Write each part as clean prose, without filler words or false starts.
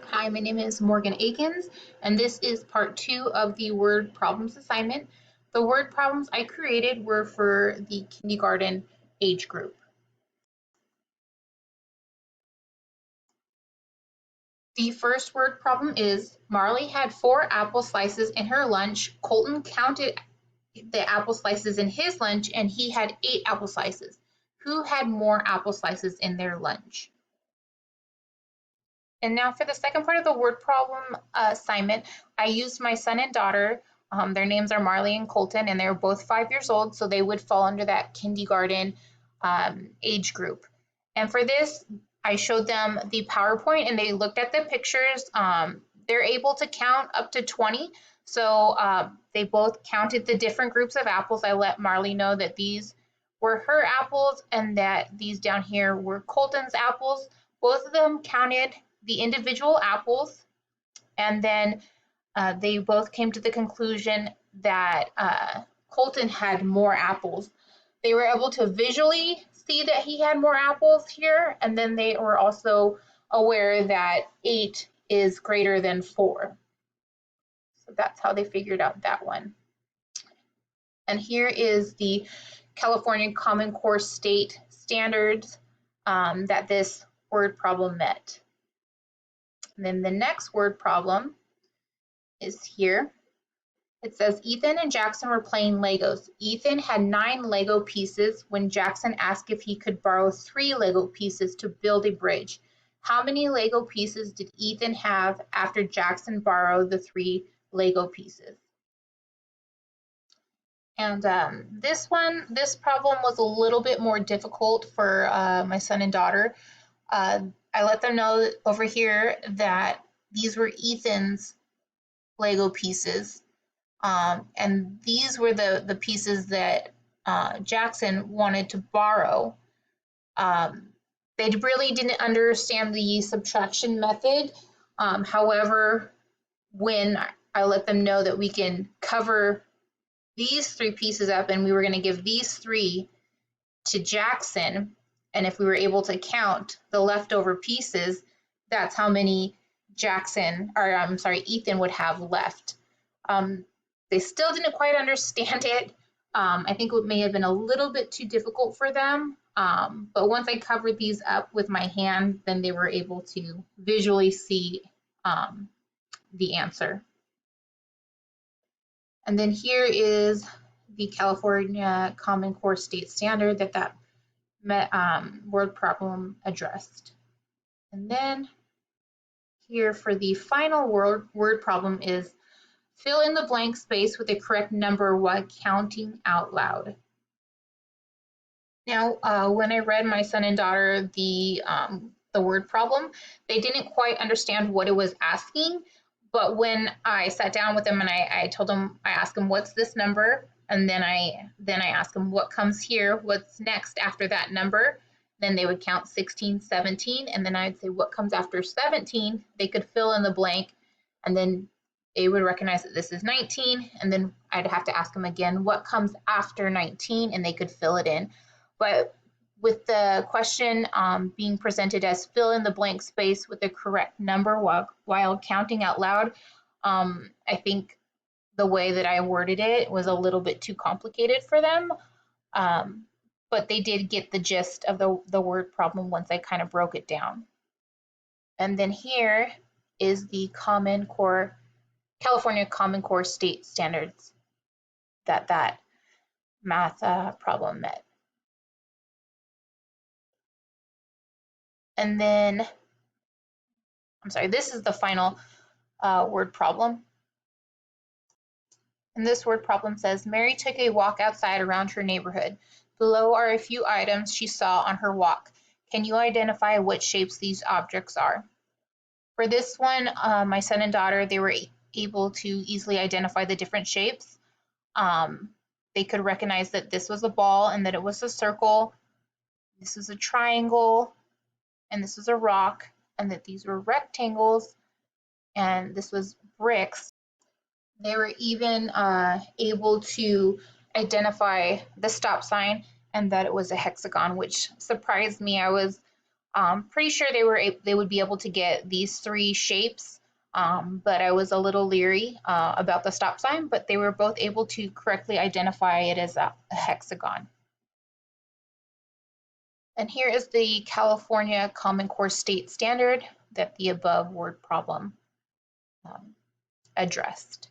Hi, my name is Morgan Akins, and this is part 2 of the word problems assignment. The word problems I created were for the kindergarten age group. The first word problem is Marley had 4 apple slices in her lunch. Colton counted the apple slices in his lunch and he had 8 apple slices. Who had more apple slices in their lunch? And now for the second part of the word problem assignment, I used my son and daughter. Their names are Marley and Colton, and they're both 5 years old, so they would fall under that kindergarten age group. And for this, I showed them the PowerPoint, and they looked at the pictures. They're able to count up to 20, so they both counted the different groups of apples. I let Marley know that these were her apples and that these down here were Colton's apples. Both of them counted the individual apples, and then they both came to the conclusion that Colton had more apples. They were able to visually see that he had more apples here, and then they were also aware that 8 is greater than 4. So that's how they figured out that one. And here is the California Common Core State standards that this word problem met. And then the next word problem is here. It says Ethan and Jackson were playing Legos. Ethan had 9 Lego pieces when Jackson asked if he could borrow 3 Lego pieces to build a bridge. How many Lego pieces did Ethan have after Jackson borrowed the 3 Lego pieces? And this problem was a little bit more difficult for my son and daughter. I let them know over here that these were Ethan's Lego pieces, and these were the pieces that Jackson wanted to borrow. They really didn't understand the subtraction method. However, when I let them know that we can cover these 3 pieces up and we were going to give these 3 to Jackson, and if we were able to count the leftover pieces, that's how many Ethan would have left. They still didn't quite understand it. I think it may have been a little bit too difficult for them. But once I covered these up with my hand, then they were able to visually see the answer. And then here is the California Common Core State Standard that word problem addressed. And then here for the final word problem is fill in the blank space with the correct number while counting out loud. Now, when I read my son and daughter the word problem, they didn't quite understand what it was asking. But when I sat down with them and I told them, I asked them, what's this number? And then I asked them, what comes here? What's next after that number? Then they would count 16, 17, and then I'd say, what comes after 17? They could fill in the blank, and then they would recognize that this is 19, and then I'd have to ask them again, what comes after 19? And they could fill it in. But with the question being presented as fill in the blank space with the correct number while counting out loud, I think the way that I worded it was a little bit too complicated for them. But they did get the gist of the word problem once I kind of broke it down. And then here is the California Common Core State Standards that math problem met. And then, this is the final word problem. And this word problem says, Mary took a walk outside around her neighborhood. Below are a few items she saw on her walk. Can you identify what shapes these objects are? For this one, my son and daughter, they were able to easily identify the different shapes. They could recognize that this was a ball and that it was a circle. This is a triangle, and this was a rock, and that these were rectangles, and this was bricks. They were even able to identify the stop sign and that it was a hexagon, which surprised me. I was Pretty sure they would be able to get these three shapes, but I was a little leery about the stop sign, but they were both able to correctly identify it as a hexagon. And here is the California Common Core State Standard that the above word problem um, addressed.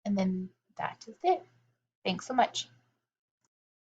And then that is it. Thanks so much.